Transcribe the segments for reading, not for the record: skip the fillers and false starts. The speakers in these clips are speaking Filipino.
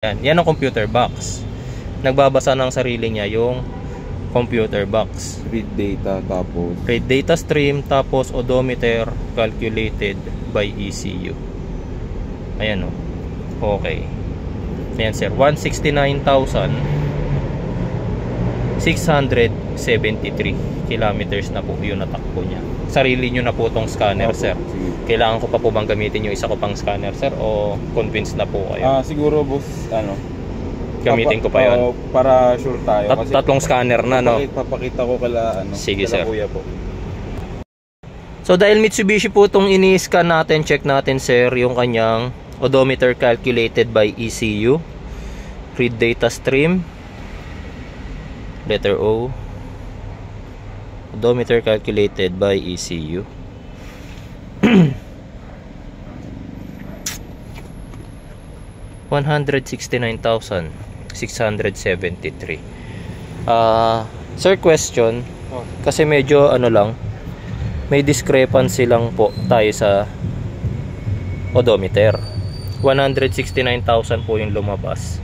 Yan ang computer box. Nagbabasa ng sarili niya yung computer box. Read data tapos Read data stream tapos odometer calculated by ECU. Ayan o. Okay. Ayan sir. 169,673 kilometers na po yung natakbo niya. Sarili nyo na po tong scanner sir. Kailangan ko pa po bang gamitin yung isa ko pang scanner sir o convinced na po kayo? siguro boss, Gamitin ko pa yun. Para sure tayo. Kasi Tatlong scanner na no. Papakita ko kala Sige sir. kuya po. So dahil Mitsubishi po itong ini-scan natin, check natin sir yung kanyang odometer calculated by ECU. Read data stream. Letter O. Odometer calculated by ECU. 169,673. Sir, question. Kasi medyo may discrepancy lang po tayo sa odometer. 169,000 po yung lumabas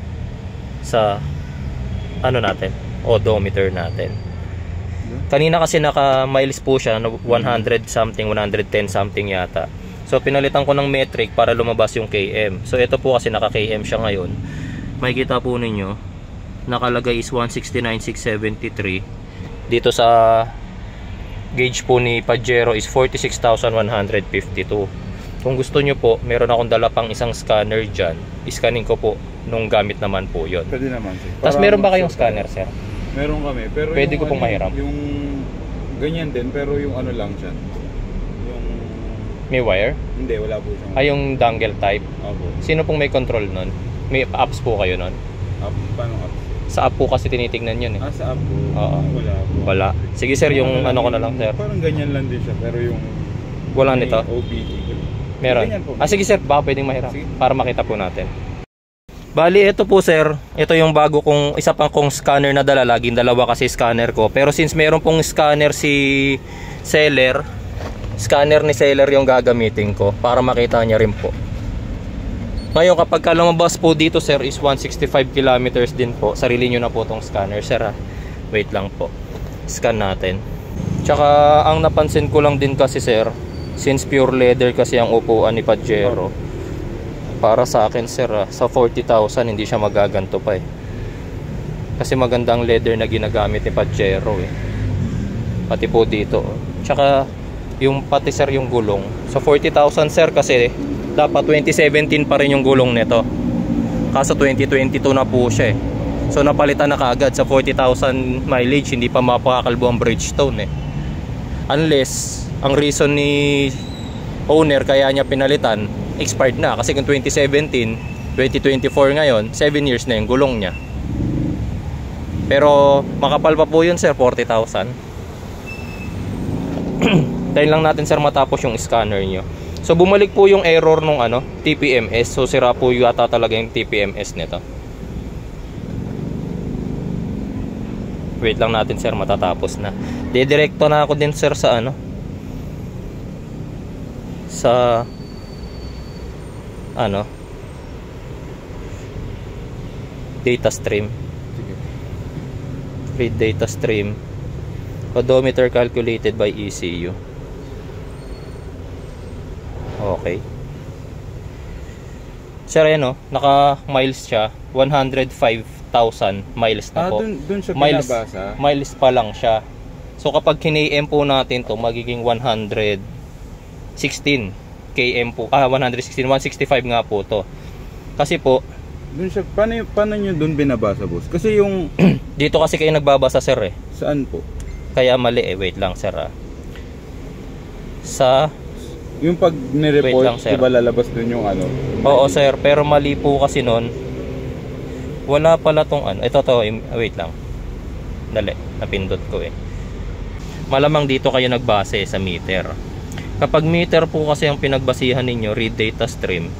sa natin, odometer natin. Kanina kasi naka miles po siya, 100 something, 110 something yata. So pinalitan ko ng metric para lumabas yung km. So ito po kasi naka km siya ngayon. Makikita po ninyo nakalagay is 169,673. Dito sa gauge po ni Pajero is 46,152. Kung gusto nyo po, meron akong dala pang isang scanner dyan. Iscanin ko po nung gamit naman po yun. Pwede naman sir. Tapos meron ba kayong scanner sir? Meron kami, pero pwede ko pong mahiram. Yung ganyan din, pero yung lang siya. May wire? Hindi, wala po siyang. Yung dongle type? Opo. Sino pong may control nun? May apps po kayo nun? Paano apps? Sa app po kasi tinitignan yun eh. Sa app po? Oo. Wala po. Wala. Sige sir, yung ko na lang sir. Parang ganyan lang din siya, pero yung wala nito? OBD. Meron? Sige sir, baka pwedeng mahiram. Sige. Para makita po natin. Bali, ito po sir, ito yung bago kong, isa pang kong scanner na dala. Laging dalawa kasi scanner ko. Pero since meron pong scanner si seller, scanner ni seller yung gagamitin ko para makita niya rin po. Ngayon kapag lumabas po dito sir is 165 kilometers din po. Sarili nyo na po tong scanner sir ha. Wait lang po. Scan natin. Tsaka ang napansin ko lang din kasi sir, since pure leather kasi ang upuan ni Pajero, para sa akin sir sa 40,000 hindi siya magaganto pa eh. Kasi magandang leather na ginagamit ni Pajero eh. Pati po dito. Tsaka yung pati sir yung gulong. Sa 40,000 sir kasi dapat 2017 pa rin yung gulong nito. Kaso 2022 na po siya eh. So napalitan na kaagad sa 40,000 mileage, hindi pa mapakakalbo ang Bridgestone eh. Unless ang reason ni owner kaya niya pinalitan expired na, kasi kung 2017 2024 ngayon 7 years na yung gulong niya. Pero makapal pa po yun sir, 40,000. Dahil lang natin sir matapos yung scanner nyo. So bumalik po yung error nung TPMS. So sira po yata talaga yung TPMS nito. Wait lang natin sir, matatapos na. Didirekto na ako din sir sa sa data stream. Read data stream. Odometer calculated by ECU. Okay. Sir, naka miles siya. 105,000 miles na po. Dun siya miles, pinabasa? miles pa lang siya. So kapag kina-m po natin to, magiging 116 km po. 165 nga po to. Kasi po, dun siya, paano nyo dun binabasa boss? Kasi yung dito kasi kayo nagbabasa sir eh. Saan po? Kaya mali eh. Wait lang sir Sa yung pag nireport, diba lalabas dun yung Oo sir, pero mali po kasi nun. Wala pala tong ito to, wait lang. Dali, napindot ko eh. Malamang dito kayo nagbase sa meter. Kapag meter po kasi ang pinagbasihan ninyo, read data stream.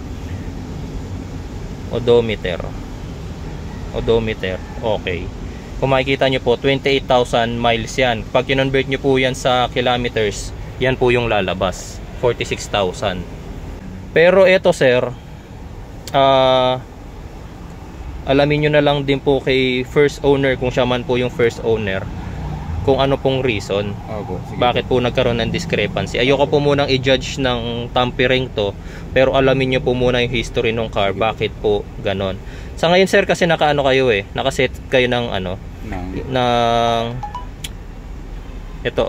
Odometer, okay. Kung makikita nyo po, 28,000 miles yan. Pag kinonvert nyo po yan sa kilometers, yan po yung lalabas, 46,000. Pero ito sir, alamin nyo na lang din po kay first owner, kung siya man po yung first owner, kung ano pong reason Opo, sige. bakit po nagkaroon ng discrepancy. Ayoko po munang i-judge ng tampering to, pero alamin nyo po muna yung history ng car, bakit po ganon. Sa ngayon sir, kasi nakaano kayo nakaset kayo ng ito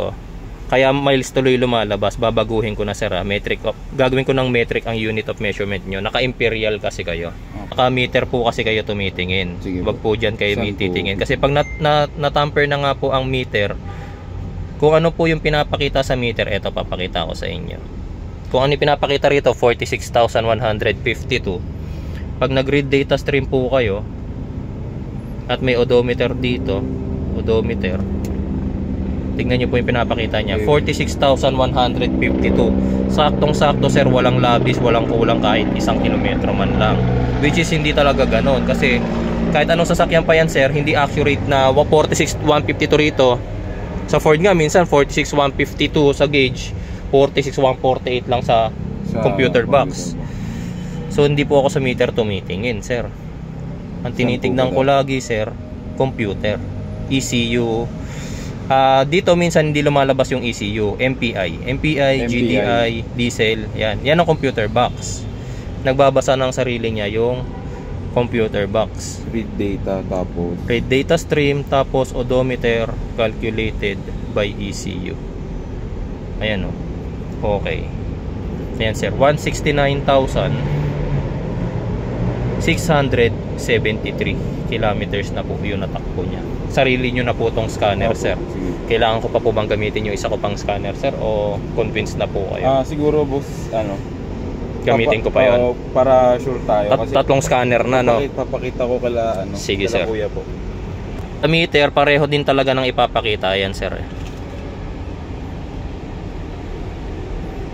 kaya miles tuloy lumalabas. Babaguhin ko na sir, gagawin ko ng metric ang unit of measurement nyo. Naka-imperial kasi kayo, naka-meter po kasi kayo tumitingin. Sige, wag po dyan kayo saan titingin po? kasi pag natamper na nga po ang meter, kung ano po yung pinapakita sa meter, eto papakita ko sa inyo. Kung ano yung pinapakita rito, 46,152. Pag nag-read data stream po kayo at may odometer dito, odometer, tingnan nyo po yung pinapakita niya, 46,152. Saktong-sakto sir, walang labis, walang kulang kahit 1 kilometro man lang. Which is hindi talaga ganon. Kasi kahit anong sasakyan pa yan sir, hindi accurate na 46,152 rito. Sa Ford nga, minsan 46,152 sa gauge, 46,148 lang sa computer box. So hindi po ako sa meter tumitingin sir. Ang tinitignan ko lagi sir, computer, ECU. Dito minsan hindi lumalabas yung ECU, MPI, GDI, diesel, yan ang computer box. Nagbabasa ng sarili niya yung computer box. Read data stream, tapos odometer calculated by ECU. Ayan okay. Ayan sir, 169,673 kilometers na po yung natakbo niya. Sarili nyo na po tong scanner sir. Kailangan ko pa po bang gamitin yung isa ko pang scanner sir, o convinced na po kayo? Siguro boss, gamitin ko pa yun para sure tayo. Kasi tatlong scanner na papakita ko kala sige kala sir. kuya po. Sa meter pareho din talaga ng ipapakita yan sir.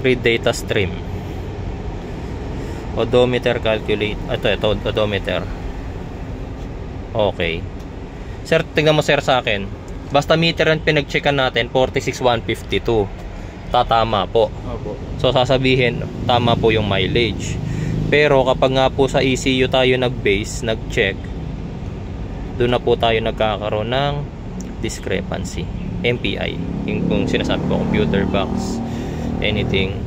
Read data stream, odometer calculate, ito odometer. Okay sir, tingnan mo sir sa akin, basta meter ang pinag-checkan natin, 46,152, tatama po. Opo. So sasabihin tama po yung mileage. Pero kapag nga po sa ECU tayo nag-base, nag-check, doon na po tayo nagkakaroon ng discrepancy. MPI, yung kung sinasabi ko, computer box, anything,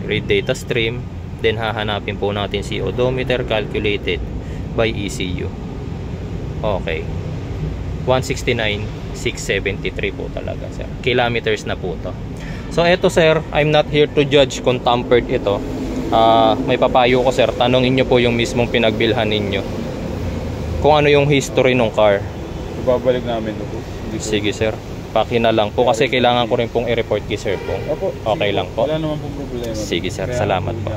read data stream, then hahanapin po natin si odometer calculated by ECU. Okay, 169,673 po talaga sir, kilometers na po to. So eto sir, I'm not here to judge kung tampered ito. May papayo ko sir, tanongin nyo po yung mismong pinagbilhan ninyo kung ano yung history ng car. Babalik namin ito po. Sige sir, pakina lang po kasi kailangan ko rin pong i-report kay sir po. Opo, okay lang po. Wala naman pong problema. Sige sir, salamat po.